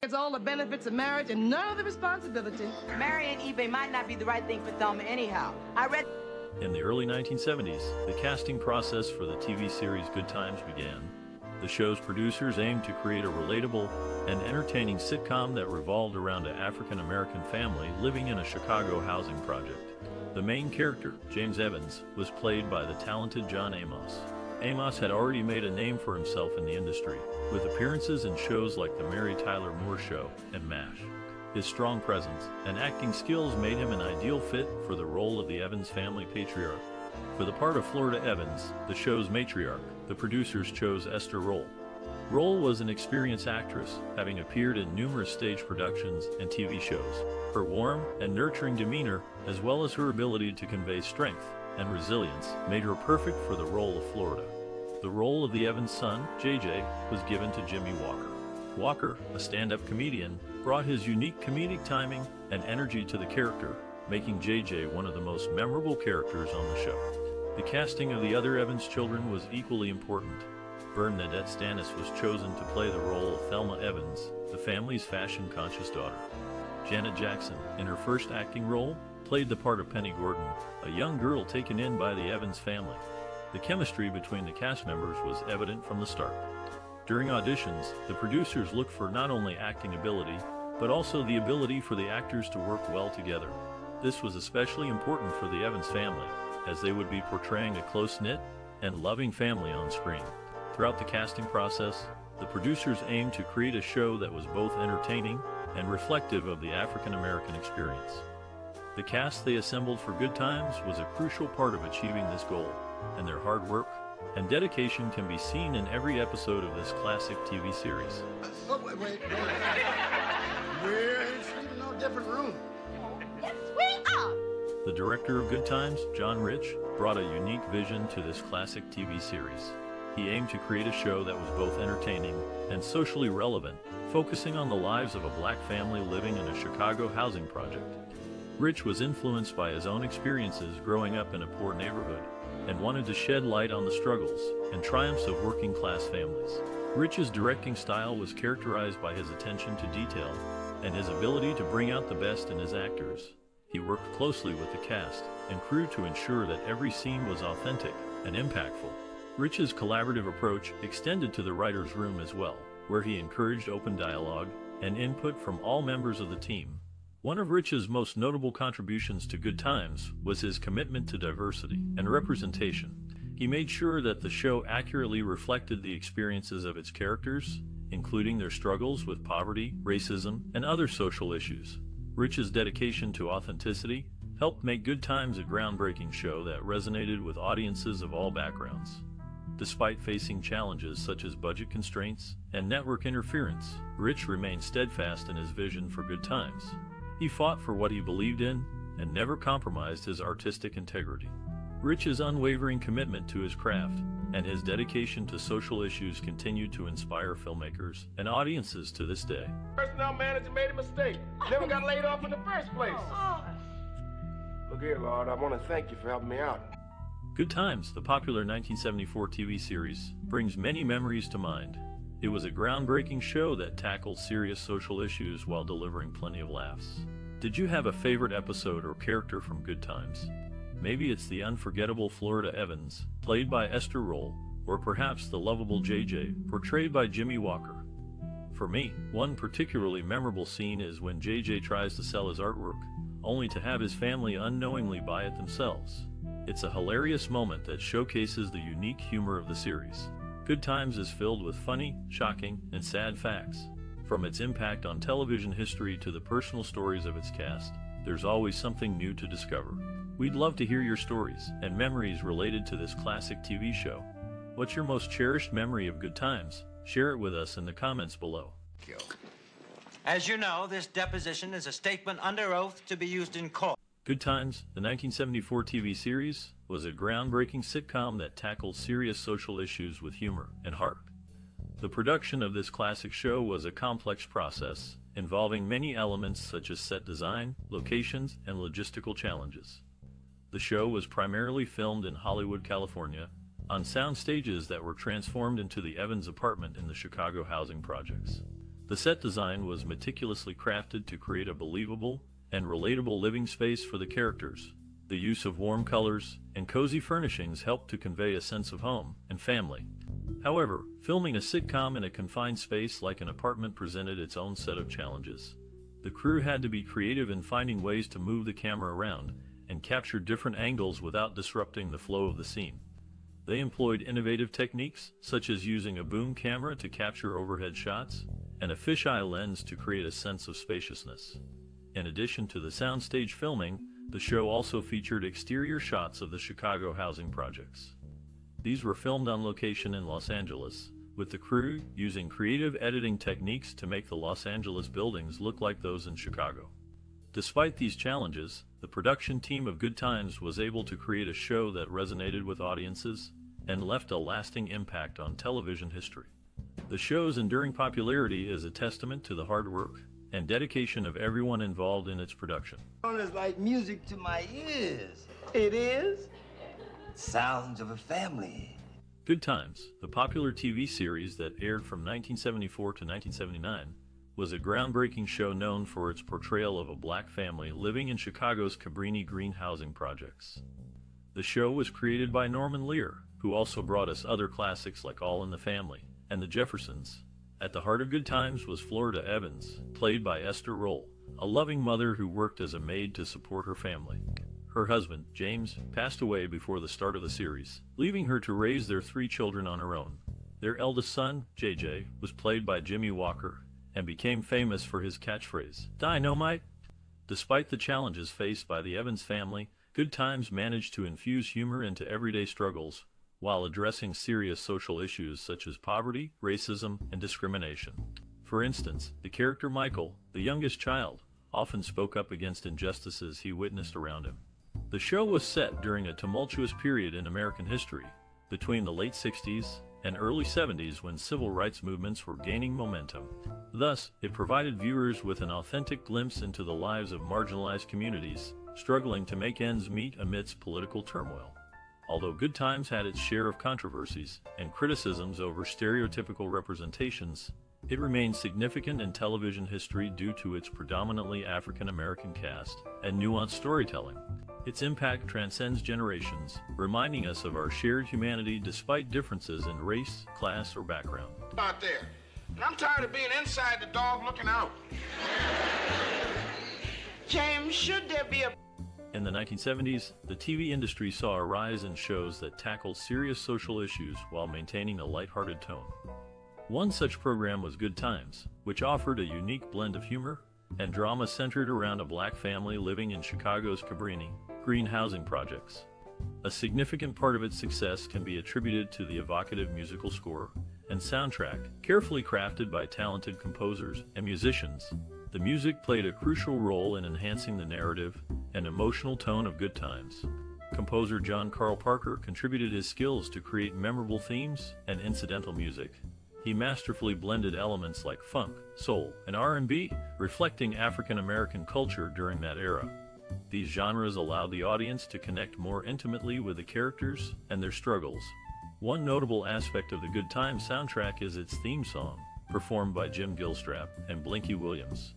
It's all the benefits of marriage and none of the responsibility. Marrying eBay might not be the right thing for Thelma anyhow. I read... In the early 1970s, the casting process for the TV series Good Times began. The show's producers aimed to create a relatable and entertaining sitcom that revolved around an African-American family living in a Chicago housing project. The main character, James Evans, was played by the talented John Amos. Amos had already made a name for himself in the industry, with appearances in shows like The Mary Tyler Moore Show and MASH. His strong presence and acting skills made him an ideal fit for the role of the Evans family patriarch. For the part of Florida Evans, the show's matriarch, the producers chose Esther Rolle. Rolle was an experienced actress, having appeared in numerous stage productions and TV shows. Her warm and nurturing demeanor, as well as her ability to convey strength and resilience, made her perfect for the role of Florida. The role of the Evans' son, JJ, was given to Jimmie Walker. Walker, a stand-up comedian, brought his unique comedic timing and energy to the character, making JJ one of the most memorable characters on the show. The casting of the other Evans children was equally important. BernNadette Stanis was chosen to play the role of Thelma Evans, the family's fashion-conscious daughter. Janet Jackson, in her first acting role, played the part of Penny Gordon, a young girl taken in by the Evans family. The chemistry between the cast members was evident from the start. During auditions, the producers looked for not only acting ability, but also the ability for the actors to work well together. This was especially important for the Evans family, as they would be portraying a close-knit and loving family on screen. Throughout the casting process, the producers aimed to create a show that was both entertaining and reflective of the African-American experience. The cast they assembled for Good Times was a crucial part of achieving this goal, and their hard work and dedication can be seen in every episode of this classic TV series. Oh, wait. We're in no different room. Yes, we are! The director of Good Times, John Rich, brought a unique vision to this classic TV series. He aimed to create a show that was both entertaining and socially relevant, focusing on the lives of a black family living in a Chicago housing project. Rich was influenced by his own experiences growing up in a poor neighborhood and wanted to shed light on the struggles and triumphs of working-class families. Rich's directing style was characterized by his attention to detail and his ability to bring out the best in his actors. He worked closely with the cast and crew to ensure that every scene was authentic and impactful. Rich's collaborative approach extended to the writer's room as well, where he encouraged open dialogue and input from all members of the team. One of Rich's most notable contributions to Good Times was his commitment to diversity and representation. He made sure that the show accurately reflected the experiences of its characters, including their struggles with poverty, racism, and other social issues. Rich's dedication to authenticity helped make Good Times a groundbreaking show that resonated with audiences of all backgrounds. Despite facing challenges such as budget constraints and network interference, Rich remained steadfast in his vision for Good Times. He fought for what he believed in and never compromised his artistic integrity. Rich's unwavering commitment to his craft and his dedication to social issues continued to inspire filmmakers and audiences to this day. Personnel manager made a mistake. Never got laid off in the first place. Look here, Lord, I want to thank you for helping me out. Good Times, the popular 1974 TV series, brings many memories to mind. It was a groundbreaking show that tackled serious social issues while delivering plenty of laughs. Did you have a favorite episode or character from Good Times? Maybe it's the unforgettable Florida Evans, played by Esther Rolle, or perhaps the lovable JJ, portrayed by Jimmie Walker. For me, one particularly memorable scene is when JJ tries to sell his artwork, only to have his family unknowingly buy it themselves. It's a hilarious moment that showcases the unique humor of the series. Good Times is filled with funny, shocking, and sad facts. From its impact on television history to the personal stories of its cast, there's always something new to discover. We'd love to hear your stories and memories related to this classic TV show. What's your most cherished memory of Good Times? Share it with us in the comments below. As you know, this deposition is a statement under oath to be used in court. Good Times, the 1974 TV series, was a groundbreaking sitcom that tackled serious social issues with humor and heart. The production of this classic show was a complex process, involving many elements such as set design, locations, and logistical challenges. The show was primarily filmed in Hollywood, California, on sound stages that were transformed into the Evans apartment in the Chicago housing projects. The set design was meticulously crafted to create a believable and relatable living space for the characters. The use of warm colors and cozy furnishings helped to convey a sense of home and family. However, filming a sitcom in a confined space like an apartment presented its own set of challenges. The crew had to be creative in finding ways to move the camera around and capture different angles without disrupting the flow of the scene. They employed innovative techniques, such as using a boom camera to capture overhead shots and a fisheye lens to create a sense of spaciousness. In addition to the soundstage filming, the show also featured exterior shots of the Chicago housing projects. These were filmed on location in Los Angeles, with the crew using creative editing techniques to make the Los Angeles buildings look like those in Chicago. Despite these challenges, the production team of Good Times was able to create a show that resonated with audiences and left a lasting impact on television history. The show's enduring popularity is a testament to the hard work and dedication of everyone involved in its production. It's like music to my ears. It is? Sounds of a family. Good Times, the popular TV series that aired from 1974 to 1979, was a groundbreaking show known for its portrayal of a black family living in Chicago's Greene housing projects. The show was created by Norman Lear, who also brought us other classics like All in the Family and The Jeffersons. At the heart of Good Times was Florida Evans, played by Esther Rolle, a loving mother who worked as a maid to support her family. Her husband, James, passed away before the start of the series, leaving her to raise their 3 children on her own. Their eldest son, JJ, was played by Jimmie Walker and became famous for his catchphrase, "Dynamite." Despite the challenges faced by the Evans family, Good Times managed to infuse humor into everyday struggles while addressing serious social issues such as poverty, racism, and discrimination. For instance, the character Michael, the youngest child, often spoke up against injustices he witnessed around him. The show was set during a tumultuous period in American history, between the late 60s and early 70s when civil rights movements were gaining momentum. Thus, it provided viewers with an authentic glimpse into the lives of marginalized communities, struggling to make ends meet amidst political turmoil. Although Good Times had its share of controversies and criticisms over stereotypical representations, it remains significant in television history due to its predominantly African-American cast and nuanced storytelling. Its impact transcends generations, reminding us of our shared humanity despite differences in race, class, or background. Out there. And I'm tired of being inside the dog looking out. James, should there be a... In the 1970s, the TV industry saw a rise in shows that tackled serious social issues while maintaining a lighthearted tone. One such program was Good Times, which offered a unique blend of humor and drama centered around a black family living in Chicago's Greene housing projects. A significant part of its success can be attributed to the evocative musical score and soundtrack, carefully crafted by talented composers and musicians. The music played a crucial role in enhancing the narrative and emotional tone of Good Times. Composer John Carl Parker contributed his skills to create memorable themes and incidental music. He masterfully blended elements like funk, soul, and R&B, reflecting African-American culture during that era. These genres allowed the audience to connect more intimately with the characters and their struggles. One notable aspect of the Good Times soundtrack is its theme song, performed by Jim Gilstrap and Blinky Williams.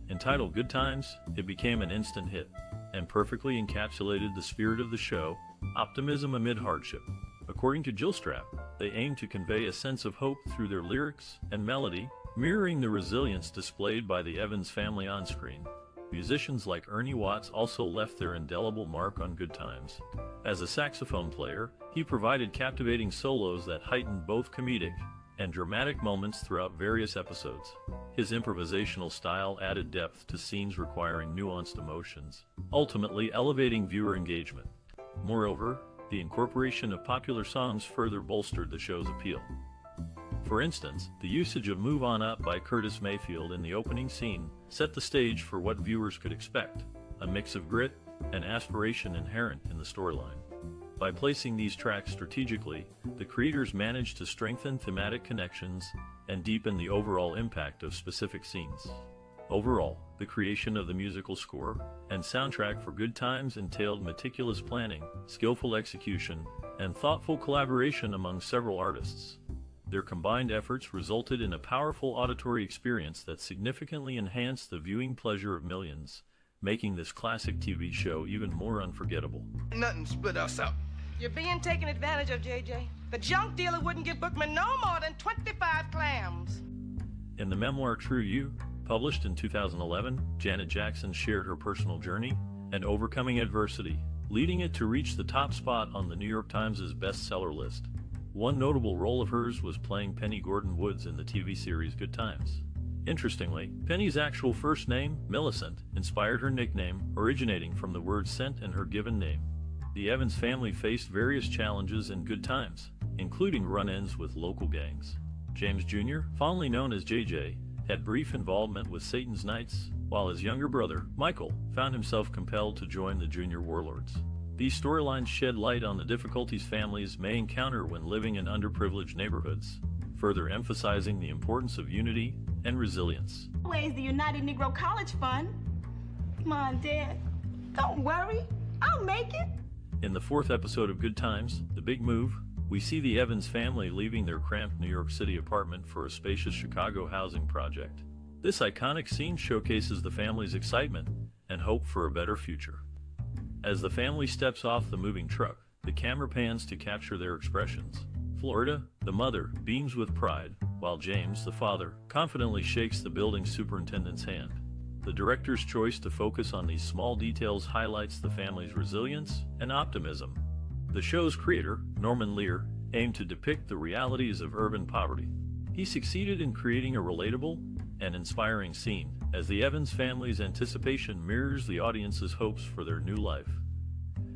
Entitled Good Times, it became an instant hit and perfectly encapsulated the spirit of the show, optimism amid hardship. According to Gilstrap, they aimed to convey a sense of hope through their lyrics and melody, mirroring the resilience displayed by the Evans family on screen. Musicians like Ernie Watts also left their indelible mark on Good Times. As a saxophone player, he provided captivating solos that heightened both comedic and dramatic moments throughout various episodes. His improvisational style added depth to scenes requiring nuanced emotions, ultimately elevating viewer engagement. Moreover, the incorporation of popular songs further bolstered the show's appeal. For instance, the usage of Move On Up by Curtis Mayfield in the opening scene set the stage for what viewers could expect, a mix of grit and aspiration inherent in the storyline. By placing these tracks strategically, the creators managed to strengthen thematic connections and deepen the overall impact of specific scenes. Overall, the creation of the musical score and soundtrack for Good Times entailed meticulous planning, skillful execution, and thoughtful collaboration among several artists. Their combined efforts resulted in a powerful auditory experience that significantly enhanced the viewing pleasure of millions, making this classic TV show even more unforgettable. Nothing split us up. You're being taken advantage of, JJ. The junk dealer wouldn't give Bookman no more than 25 clams. In the memoir True You, published in 2011, Janet Jackson shared her personal journey and overcoming adversity, leading it to reach the top spot on the New York Times' bestseller list. One notable role of hers was playing Penny Gordon Woods in the TV series Good Times. Interestingly, Penny's actual first name, Millicent, inspired her nickname, originating from the word scent in her given name. The Evans family faced various challenges in Good Times, including run-ins with local gangs. James Jr., fondly known as JJ, had brief involvement with Satan's Knights, while his younger brother, Michael, found himself compelled to join the Junior Warlords. These storylines shed light on the difficulties families may encounter when living in underprivileged neighborhoods, further emphasizing the importance of unity and resilience. Always the United Negro College Fund. Come on, Dad. Don't worry. I'll make it. In the 4th episode of Good Times, The Big Move, we see the Evans family leaving their cramped New York City apartment for a spacious Chicago housing project. This iconic scene showcases the family's excitement and hope for a better future. As the family steps off the moving truck, the camera pans to capture their expressions. Florida, the mother, beams with pride, while James, the father, confidently shakes the building superintendent's hand. The director's choice to focus on these small details highlights the family's resilience and optimism. The show's creator, Norman Lear, aimed to depict the realities of urban poverty. He succeeded in creating a relatable and inspiring scene, as the Evans family's anticipation mirrors the audience's hopes for their new life.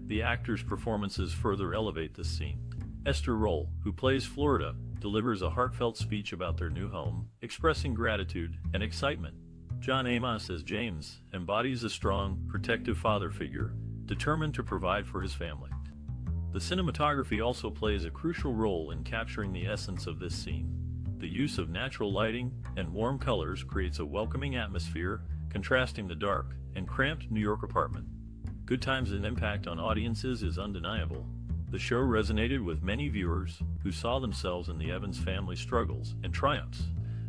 The actors' performances further elevate this scene. Esther Rolle, who plays Florida, delivers a heartfelt speech about their new home, expressing gratitude and excitement. John Amos as James embodies a strong, protective father figure, determined to provide for his family. The cinematography also plays a crucial role in capturing the essence of this scene. The use of natural lighting and warm colors creates a welcoming atmosphere, contrasting the dark and cramped New York apartment. Good Times' impact on audiences is undeniable. The show resonated with many viewers who saw themselves in the Evans family struggles and triumphs.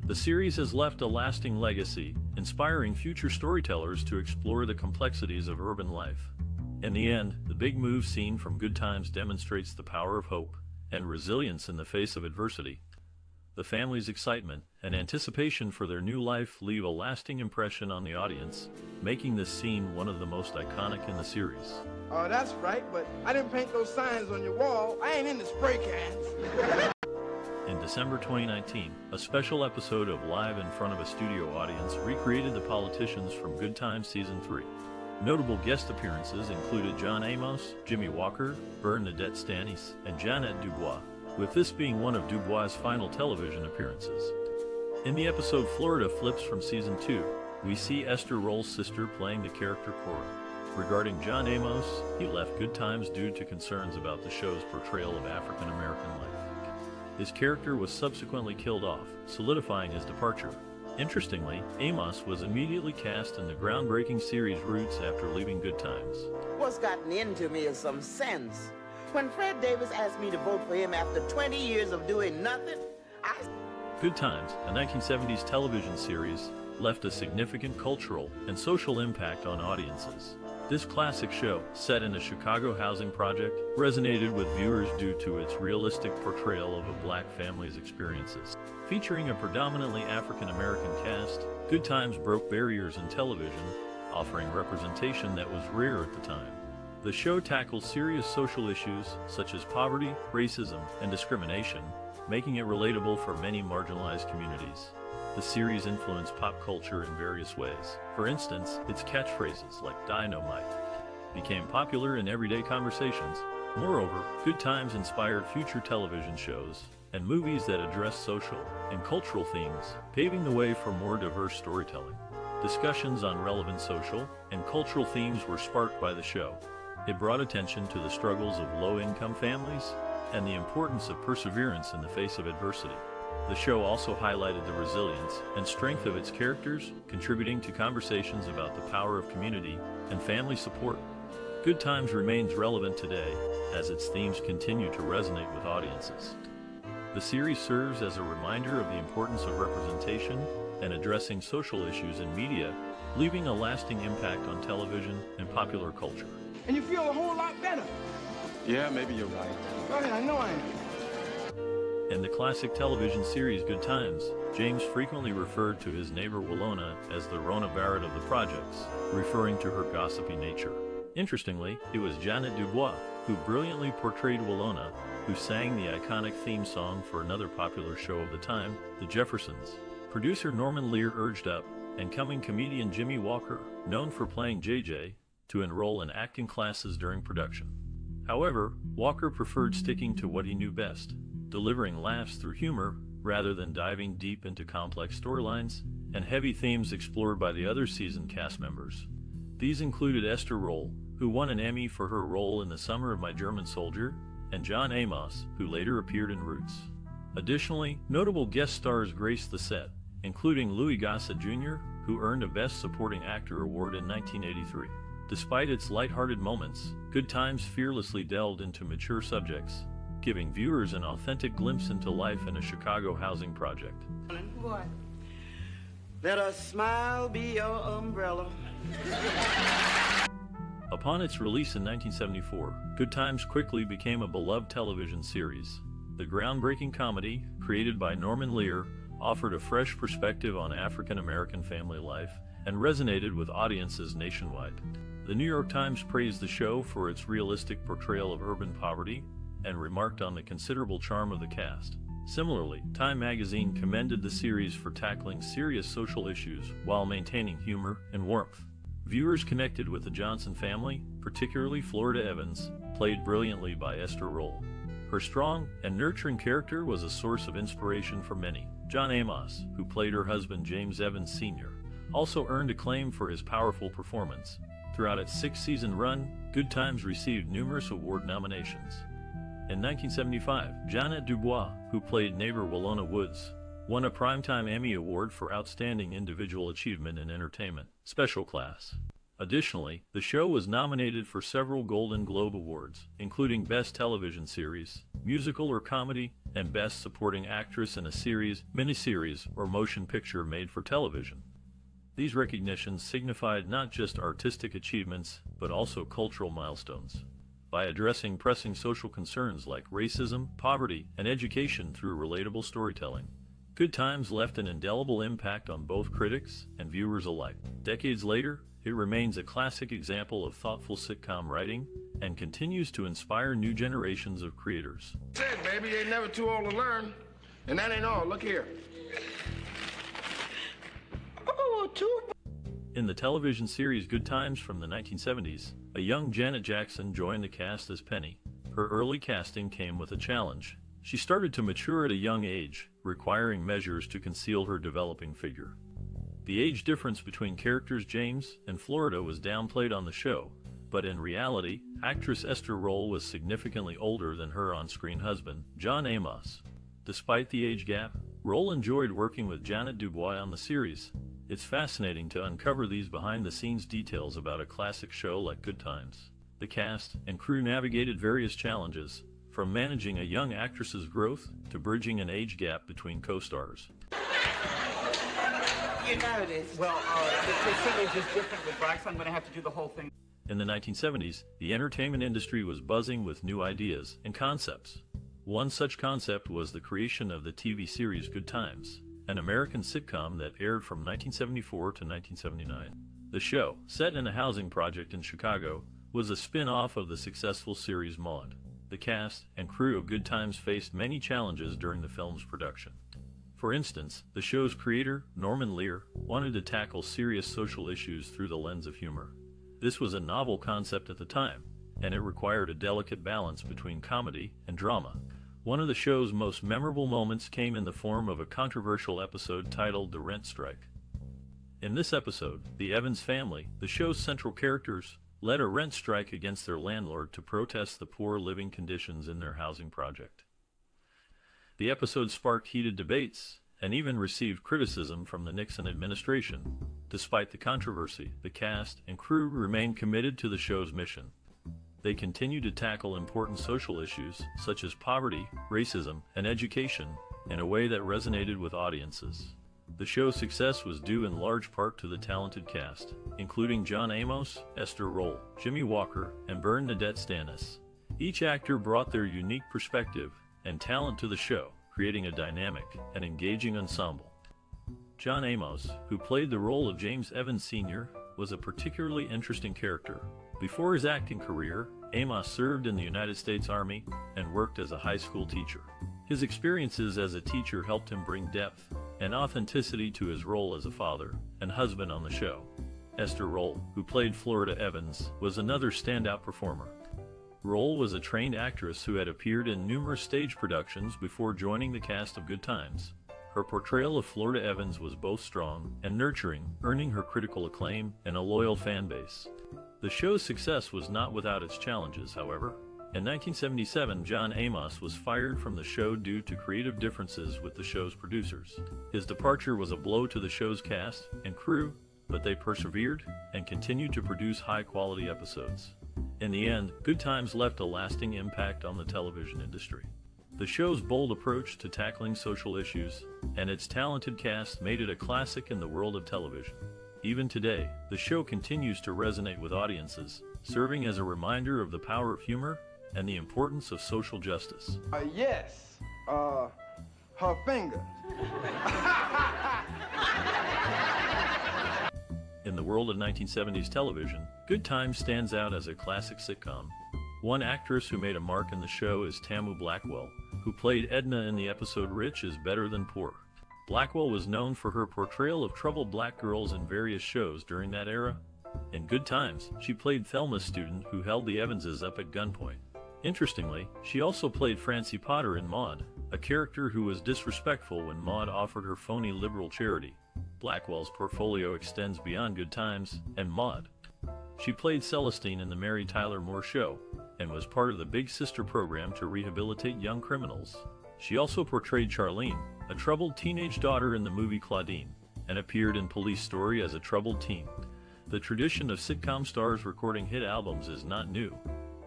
The series has left a lasting legacy, inspiring future storytellers to explore the complexities of urban life. In the end, the big move scene from Good Times demonstrates the power of hope and resilience in the face of adversity. The family's excitement and anticipation for their new life leave a lasting impression on the audience, making this scene one of the most iconic in the series. Oh, that's right, but I didn't paint those signs on your wall. I ain't into spray cans. In December 2019, a special episode of Live in Front of a Studio Audience recreated the politicians from Good Times Season 3. Notable guest appearances included John Amos, Jimmie Walker, BernNadette Stanis, and Jeanette DuBois, with this being one of DuBois' final television appearances. In the episode Florida Flips from Season 2, we see Esther Rolle's sister playing the character Cora. Regarding John Amos, he left Good Times due to concerns about the show's portrayal of African American life. His character was subsequently killed off, solidifying his departure. Interestingly, Amos was immediately cast in the groundbreaking series Roots after leaving Good Times. What's gotten into me is some sense. When Fred Davis asked me to vote for him after 20 years of doing nothing, Good Times, a 1970s television series, left a significant cultural and social impact on audiences. This classic show, set in a Chicago housing project, resonated with viewers due to its realistic portrayal of a black family's experiences. Featuring a predominantly African-American cast, Good Times broke barriers in television, offering representation that was rare at the time. The show tackled serious social issues such as poverty, racism, and discrimination, making it relatable for many marginalized communities. The series influenced pop culture in various ways. For instance, its catchphrases like "Dynamite" became popular in everyday conversations. Moreover, Good Times inspired future television shows and movies that address social and cultural themes, paving the way for more diverse storytelling. Discussions on relevant social and cultural themes were sparked by the show. It brought attention to the struggles of low-income families and the importance of perseverance in the face of adversity. The show also highlighted the resilience and strength of its characters, contributing to conversations about the power of community and family support. Good Times remains relevant today, as its themes continue to resonate with audiences. The series serves as a reminder of the importance of representation and addressing social issues in media, leaving a lasting impact on television and popular culture. And you feel a whole lot better. Yeah, maybe you're right. Go ahead, I know I am. In the classic television series Good Times, James frequently referred to his neighbor Willona as the Rona Barrett of the projects, referring to her gossipy nature. Interestingly, it was Janet DuBois who brilliantly portrayed Willona, who sang the iconic theme song for another popular show of the time, The Jeffersons. Producer Norman Lear urged up-and-coming comedian Jimmie Walker, known for playing JJ, to enroll in acting classes during production. However, Walker preferred sticking to what he knew best, delivering laughs through humor rather than diving deep into complex storylines and heavy themes explored by the other season cast members. These included Esther Rolle, who won an Emmy for her role in The Summer of My German Soldier, and John Amos, who later appeared in Roots. Additionally, notable guest stars graced the set, including Louis Gossett Jr., who earned a Best Supporting Actor award in 1983. Despite its lighthearted moments, Good Times fearlessly delved into mature subjects, giving viewers an authentic glimpse into life in a Chicago housing project. What? Let a smile be your umbrella. Upon its release in 1974, Good Times quickly became a beloved television series. The groundbreaking comedy, created by Norman Lear, offered a fresh perspective on African-American family life and resonated with audiences nationwide. The New York Times praised the show for its realistic portrayal of urban poverty and remarked on the considerable charm of the cast. Similarly, Time magazine commended the series for tackling serious social issues while maintaining humor and warmth. Viewers connected with the Johnson family, particularly Florida Evans, played brilliantly by Esther Rolle. Her strong and nurturing character was a source of inspiration for many. John Amos, who played her husband James Evans Sr., also earned acclaim for his powerful performance. Throughout its six-season run, Good Times received numerous award nominations. In 1975, Janet DuBois, who played neighbor Willona Woods, won a Primetime Emmy Award for Outstanding Individual Achievement in Entertainment, Special Class. Additionally, the show was nominated for several Golden Globe Awards, including Best Television Series, Musical or Comedy, and Best Supporting Actress in a Series, Miniseries, or Motion Picture made for television. These recognitions signified not just artistic achievements, but also cultural milestones. By addressing pressing social concerns like racism, poverty, and education through relatable storytelling, Good Times left an indelible impact on both critics and viewers alike. Decades later, it remains a classic example of thoughtful sitcom writing and continues to inspire new generations of creators. Said, baby, you ain't never too old to learn. And that ain't all. Look here. Oh, too. In the television series Good Times from the 1970s, a young Janet Jackson joined the cast as Penny. Her early casting came with a challenge. She started to mature at a young age, requiring measures to conceal her developing figure. The age difference between characters James and Florida was downplayed on the show, but in reality, actress Esther Rolle was significantly older than her on-screen husband, John Amos. Despite the age gap, Rolle enjoyed working with Janet DuBois on the series. It's fascinating to uncover these behind-the-scenes details about a classic show like Good Times. The cast and crew navigated various challenges, from managing a young actress's growth to bridging an age gap between co-stars. You know this. Well, the series is different with blacks. I'm going to have to do the whole thing. In the 1970s, the entertainment industry was buzzing with new ideas and concepts. One such concept was the creation of the TV series Good Times, an American sitcom that aired from 1974 to 1979. The show, set in a housing project in Chicago, was a spin-off of the successful series Maude. The cast and crew of Good Times faced many challenges during the film's production. For instance, the show's creator, Norman Lear, wanted to tackle serious social issues through the lens of humor. This was a novel concept at the time, and it required a delicate balance between comedy and drama. One of the show's most memorable moments came in the form of a controversial episode titled The Rent Strike. In this episode, the Evans family, the show's central characters, led a rent strike against their landlord to protest the poor living conditions in their housing project. The episode sparked heated debates and even received criticism from the Nixon administration. Despite the controversy, the cast and crew remained committed to the show's mission. they continue to tackle important social issues such as poverty, racism, and education in a way that resonated with audiences. The show's success was due in large part to the talented cast, including John Amos, Esther Rolle, Jimmie Walker, and BernNadette Stanis. Each actor brought their unique perspective and talent to the show, creating a dynamic and engaging ensemble. John Amos, who played the role of James Evans Sr., was a particularly interesting character. Before his acting career, Amos served in the United States Army and worked as a high school teacher. His experiences as a teacher helped him bring depth and authenticity to his role as a father and husband on the show. Esther Rolle, who played Florida Evans, was another standout performer. Rolle was a trained actress who had appeared in numerous stage productions before joining the cast of Good Times. Her portrayal of Florida Evans was both strong and nurturing, earning her critical acclaim and a loyal fan base. The show's success was not without its challenges, however. In 1977, John Amos was fired from the show due to creative differences with the show's producers. His departure was a blow to the show's cast and crew, but they persevered and continued to produce high-quality episodes. In the end, Good Times left a lasting impact on the television industry. The show's bold approach to tackling social issues and its talented cast made it a classic in the world of television. Even today, the show continues to resonate with audiences, serving as a reminder of the power of humor and the importance of social justice. Yes, her finger. In the world of 1970s television, Good Times stands out as a classic sitcom. One actress who made a mark in the show is Tamu Blackwell, who played Edna in the episode Rich is Better Than Poor. Blackwell was known for her portrayal of troubled black girls in various shows during that era. In Good Times, she played Thelma's student who held the Evanses up at gunpoint. Interestingly, she also played Francie Potter in Maude, a character who was disrespectful when Maude offered her phony liberal charity. Blackwell's portfolio extends beyond Good Times and Maude. She played Celestine in The Mary Tyler Moore Show and was part of the Big Sister program to rehabilitate young criminals. She also portrayed Charlene, a troubled teenage daughter in the movie Claudine, and appeared in Police Story as a troubled teen. The tradition of sitcom stars recording hit albums is not new.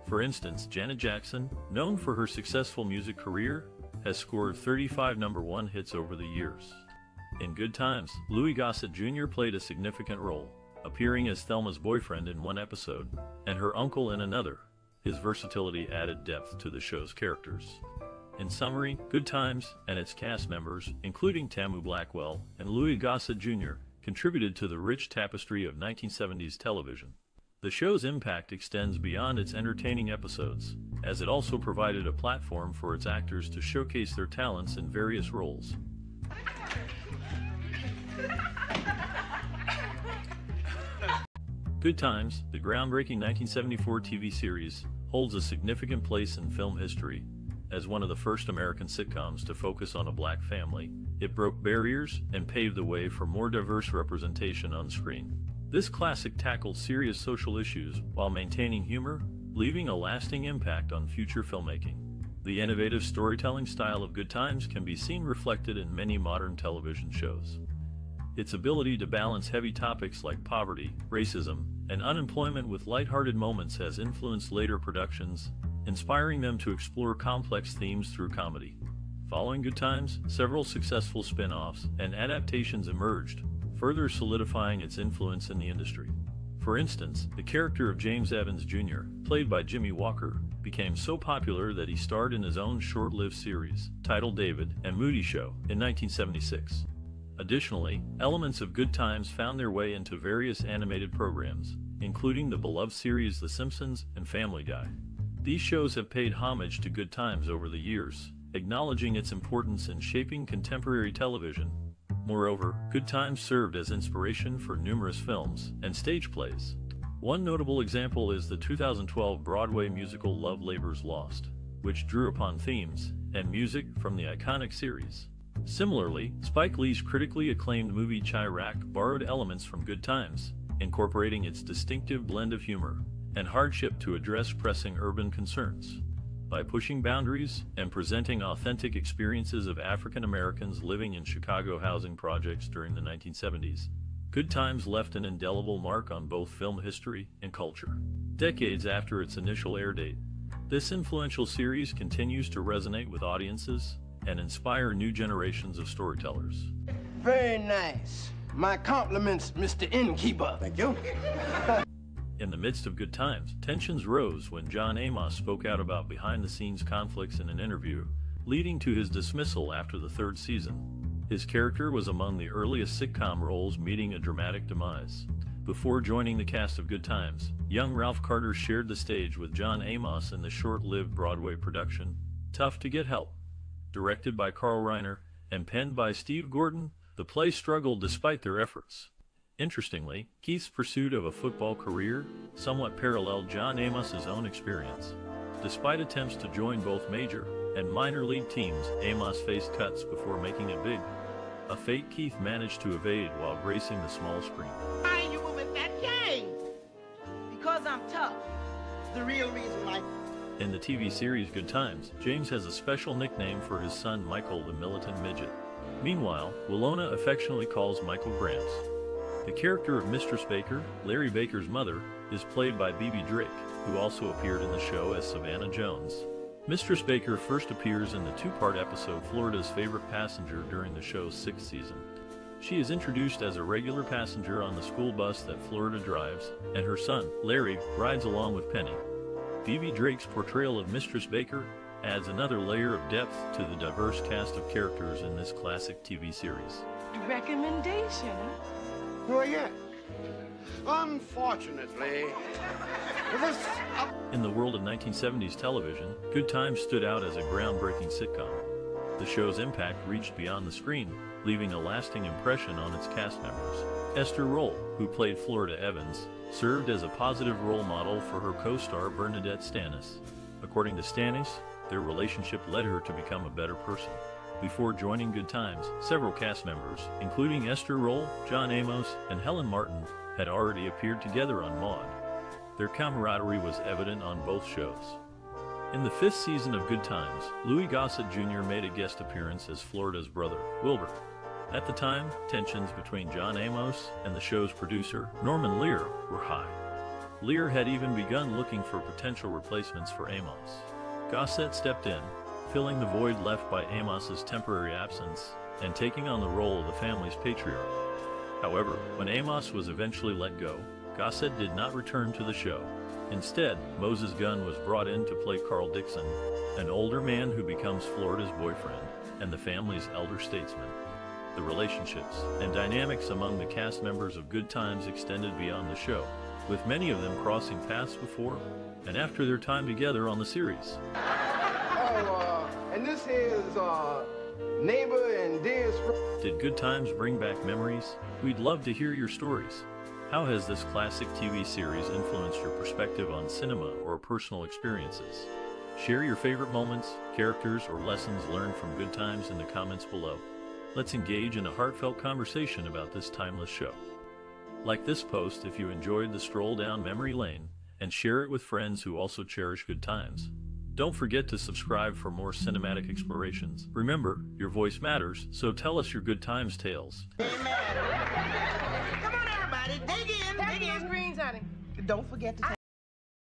For instance, Janet Jackson, known for her successful music career, has scored 35 #1 hits over the years. In Good Times, Louis Gossett Jr. played a significant role, appearing as Thelma's boyfriend in one episode, and her uncle in another. His versatility added depth to the show's characters. In summary, Good Times and its cast members, including Tamu Blackwell and Louis Gossett Jr., contributed to the rich tapestry of 1970s television. The show's impact extends beyond its entertaining episodes, as it also provided a platform for its actors to showcase their talents in various roles. Good Times, the groundbreaking 1974 TV series, holds a significant place in film history. As one of the first American sitcoms to focus on a black family, it broke barriers and paved the way for more diverse representation on screen. This classic tackled serious social issues while maintaining humor, leaving a lasting impact on future filmmaking. The innovative storytelling style of Good Times can be seen reflected in many modern television shows. Its ability to balance heavy topics like poverty, racism, and unemployment with lighthearted moments has influenced later productions, inspiring them to explore complex themes through comedy. Following Good Times, several successful spin-offs and adaptations emerged, further solidifying its influence in the industry. For instance, the character of James Evans Jr., played by Jimmie Walker, became so popular that he starred in his own short-lived series, titled David and Moody Show, in 1976. Additionally, elements of Good Times found their way into various animated programs, including the beloved series The Simpsons and Family Guy. These shows have paid homage to Good Times over the years, acknowledging its importance in shaping contemporary television. Moreover, Good Times served as inspiration for numerous films and stage plays. One notable example is the 2012 Broadway musical Love Labor's Lost, which drew upon themes and music from the iconic series. Similarly, Spike Lee's critically acclaimed movie Chirac borrowed elements from Good Times, incorporating its distinctive blend of humor and hardship to address pressing urban concerns. By pushing boundaries and presenting authentic experiences of African Americans living in Chicago housing projects during the 1970s, Good Times left an indelible mark on both film history and culture. Decades after its initial air date, this influential series continues to resonate with audiences and inspire new generations of storytellers. Very nice. My compliments, Mr. Innkeeper. Thank you. In the midst of Good Times, tensions rose when John Amos spoke out about behind-the-scenes conflicts in an interview, leading to his dismissal after the third season. His character was among the earliest sitcom roles meeting a dramatic demise. Before joining the cast of Good Times, young Ralph Carter shared the stage with John Amos in the short-lived Broadway production, Tough to Get Help. Directed by Carl Reiner and penned by Steve Gordon, the play struggled despite their efforts. Interestingly, Keith's pursuit of a football career somewhat paralleled John Amos's own experience. Despite attempts to join both major and minor league teams, Amos faced cuts before making it big, a fate Keith managed to evade while gracing the small screen. Why you were with that gang? Because I'm tough. The real reason why. In the TV series Good Times, James has a special nickname for his son Michael the Militant Midget. Meanwhile, Willona affectionately calls Michael Gramps. The character of Mistress Baker, Larry Baker's mother, is played by Bebe Drake, who also appeared in the show as Savannah Jones. Mistress Baker first appears in the two-part episode Florida's Favorite Passenger during the show's 6th season. She is introduced as a regular passenger on the school bus that Florida drives, and her son, Larry, rides along with Penny. Bebe Drake's portrayal of Mistress Baker adds another layer of depth to the diverse cast of characters in this classic TV series. Recommendation? Well, yeah. Unfortunately, this... In the world of 1970s television, Good Times stood out as a groundbreaking sitcom. The show's impact reached beyond the screen, leaving a lasting impression on its cast members. Esther Rolle, who played Florida Evans, served as a positive role model for her co-star BernNadette Stanis. According to Stanis, their relationship led her to become a better person. Before joining Good Times, several cast members, including Esther Rolle, John Amos, and Helen Martin, had already appeared together on Maude. Their camaraderie was evident on both shows. In the 5th season of Good Times, Louis Gossett Jr. made a guest appearance as Florida's brother, Wilbur. At the time, tensions between John Amos and the show's producer, Norman Lear, were high. Lear had even begun looking for potential replacements for Amos. Gossett stepped in, filling the void left by Amos's temporary absence and taking on the role of the family's patriarch. However, when Amos was eventually let go, Gossett did not return to the show. Instead, Moses Gunn was brought in to play Carl Dixon, an older man who becomes Florida's boyfriend and the family's elder statesman. The relationships and dynamics among the cast members of Good Times extended beyond the show, with many of them crossing paths before and after their time together on the series. And this is, neighbor and dearest friend. Did Good Times bring back memories? We'd love to hear your stories. How has this classic TV series influenced your perspective on cinema or personal experiences? Share your favorite moments, characters, or lessons learned from Good Times in the comments below. Let's engage in a heartfelt conversation about this timeless show. Like this post if you enjoyed the stroll down memory lane, and share it with friends who also cherish Good Times. Don't forget to subscribe for more cinematic explorations. Remember, your voice matters, so tell us your Good Times tales. Amen. Come on, everybody, dig in, dig in. Greens, honey. Don't forget to take